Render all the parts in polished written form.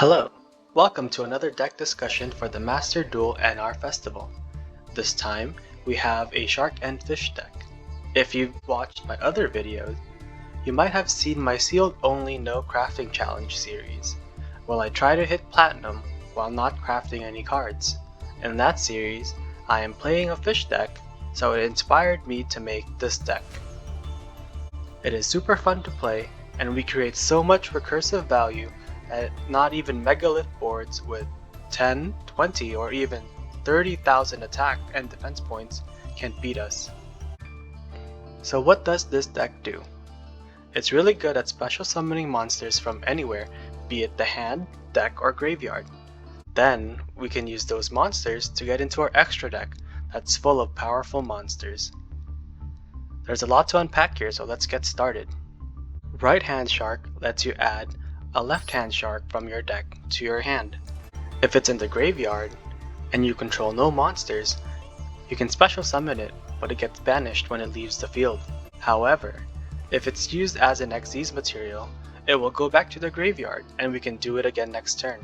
Hello, welcome to another deck discussion for the Master Duel NR Festival. This time, we have a Shark and Fish deck. If you've watched my other videos, you might have seen my Sealed Only No Crafting Challenge series, where I try to hit Platinum while not crafting any cards. In that series, I am playing a fish deck, so it inspired me to make this deck. It is super fun to play, and we create so much recursive value that not even Megalith boards with 10, 20, or even 30,000 attack and defense points can beat us. So what does this deck do? It's really good at special summoning monsters from anywhere, be it the hand, deck, or graveyard. Then, we can use those monsters to get into our extra deck that's full of powerful monsters. There's a lot to unpack here, so let's get started. Right Hand Shark lets you add a Left Hand Shark from your deck to your hand. If it's in the graveyard, and you control no monsters, you can special summon it, but it gets banished when it leaves the field. However, if it's used as an Xyz material, it will go back to the graveyard, and we can do it again next turn.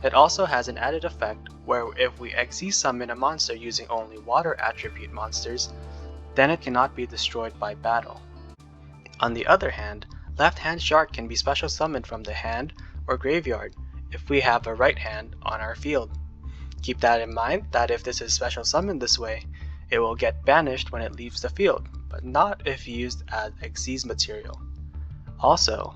It also has an added effect where if we Xyz summon a monster using only water attribute monsters, then it cannot be destroyed by battle. On the other hand, Left Hand Shark can be special summoned from the hand or graveyard if we have a right hand on our field. Keep that in mind that if this is special summoned this way, it will get banished when it leaves the field, but not if used as Xyz material. Also,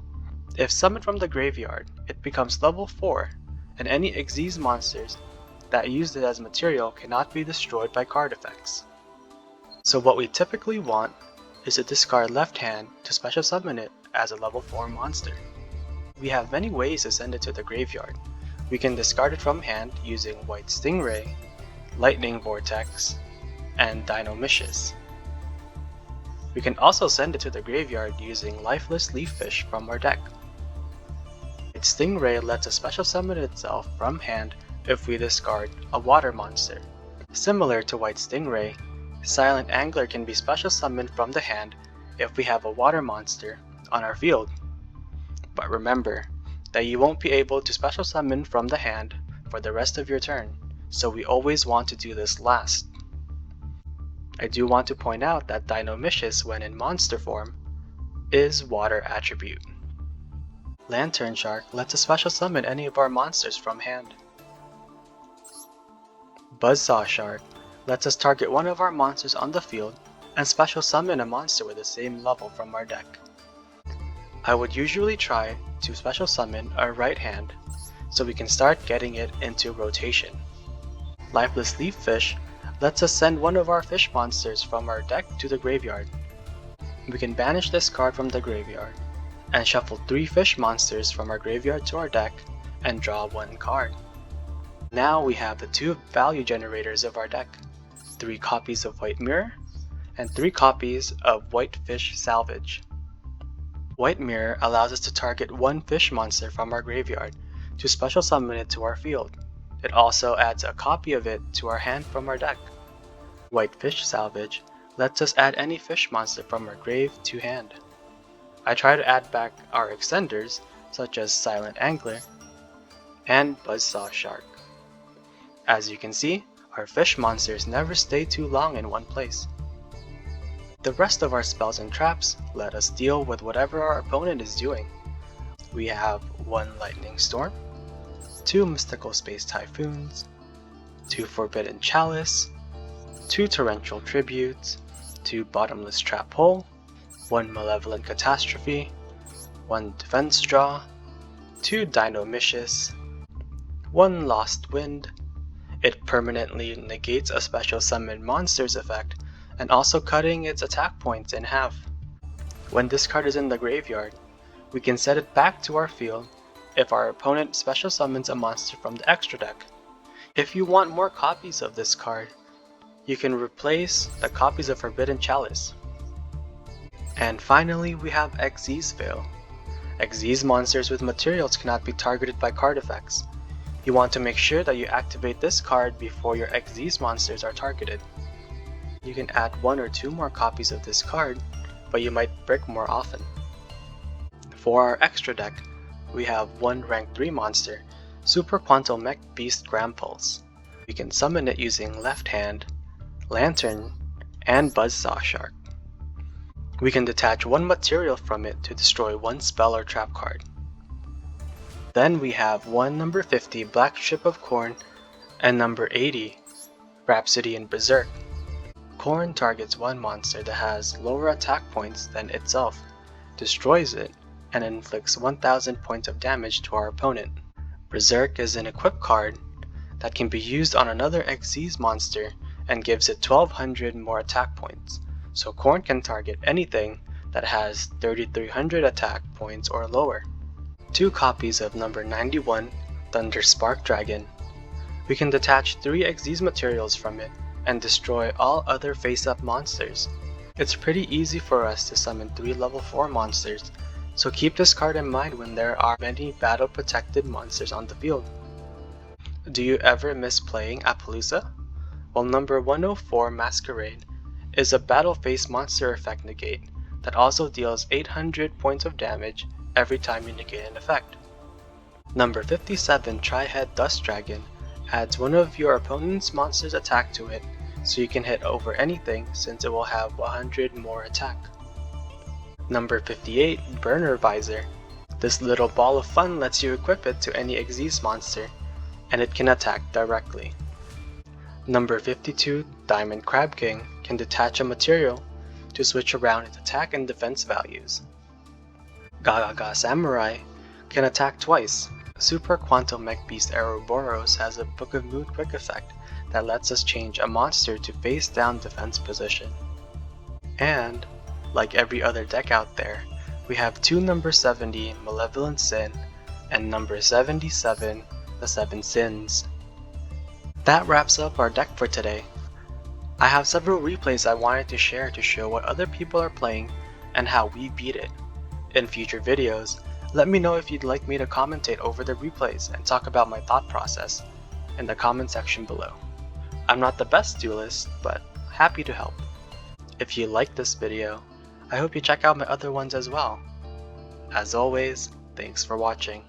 if summoned from the graveyard, it becomes level 4, and any Xyz monsters that used it as material cannot be destroyed by card effects. So what we typically want is to discard Left Hand to special summon it as a level 4 monster. We have many ways to send it to the graveyard. We can discard it from hand using White Stingray, Lightning Vortex, and Dinomicious. We can also send it to the graveyard using Lifeless Leaf Fish from our deck. White Stingray lets us special summon itself from hand if we discard a water monster. Similar to White Stingray, Silent Angler can be special summoned from the hand if we have a water monster on our field. But remember that you won't be able to special summon from the hand for the rest of your turn, so we always want to do this last. I do want to point out that Dinomicious, when in monster form, is water attribute. Lantern Shark lets us special summon any of our monsters from hand. Buzzsaw Shark lets us target one of our monsters on the field and special summon a monster with the same level from our deck. I would usually try to special summon our right hand so we can start getting it into rotation. Lifeless Leaf Fish lets us send one of our fish monsters from our deck to the graveyard. We can banish this card from the graveyard and shuffle 3 fish monsters from our graveyard to our deck and draw 1 card. Now we have the 2 value generators of our deck, 3 copies of White Mirror and 3 copies of White Fish Salvage. White Mirror allows us to target 1 fish monster from our graveyard to special summon it to our field. It also adds a copy of it to our hand from our deck. White Fish Salvage lets us add any fish monster from our grave to hand. I try to add back our extenders such as Silent Angler and Buzzsaw Shark. As you can see, our fish monsters never stay too long in one place. The rest of our spells and traps let us deal with whatever our opponent is doing. We have 1 Lightning Storm, 2 Mystical Space Typhoons, 2 Forbidden Chalice, 2 Torrential Tributes, 2 Bottomless Trap Hole, 1 Malevolent Catastrophe, 1 Defense Draw, 2 Dinomicious, 1 Lost Wind. It permanently negates a special summon monster's effect and also cutting its attack points in half. When this card is in the graveyard, we can set it back to our field if our opponent special summons a monster from the extra deck. If you want more copies of this card, you can replace the copies of Forbidden Chalice. And finally, we have Xyz Veil. Xyz monsters with materials cannot be targeted by card effects. You want to make sure that you activate this card before your Xyz monsters are targeted. You can add 1 or 2 more copies of this card, but you might brick more often. For our extra deck, we have 1 rank 3 monster Super Quantum Mech Beast Grampulse. We can summon it using Left Hand, Lantern, and Buzzsaw Shark. We can detach one material from it to destroy one spell or trap card. Then we have one number 50 Black Ship of Corn and number 80 Rhapsody in Berserk. Corn targets one monster that has lower attack points than itself, destroys it, and inflicts 1000 points of damage to our opponent. Berserk is an equip card that can be used on another Xyz monster and gives it 1200 more attack points, so Corn can target anything that has 3300 attack points or lower. 2 copies of number 91 Thunder Spark Dragon. We can detach 3 Xyz materials from it and destroy all other face-up monsters. It's pretty easy for us to summon 3 level 4 monsters, so keep this card in mind when there are many battle protected monsters on the field. Do you ever miss playing Appaloosa? Well, number 104 Masquerade is a battle phase monster effect negate that also deals 800 points of damage every time you negate an effect. Number 57 Tri-Head Dust Dragon adds one of your opponent's monster's attack to it, so you can hit over anything since it will have 100 more attack. Number 58 Burner Visor. This little ball of fun lets you equip it to any Xyz monster, and it can attack directly. Number 52 Diamond Crab King can detach a material to switch around its attack and defense values. Gagaga Samurai can attack twice. Super Quantum Mech Beast Ouroboros has a Book of Moon quick effect that lets us change a monster to face down defense position. And, like every other deck out there, we have 2 number 70 Malevolent Sin and number 77 the 7 Sins. That wraps up our deck for today. I have several replays I wanted to share to show what other people are playing and how we beat it. In future videos, let me know if you'd like me to commentate over the replays and talk about my thought process in the comment section below. I'm not the best duelist, but happy to help. If you liked this video, I hope you check out my other ones as well. As always, thanks for watching.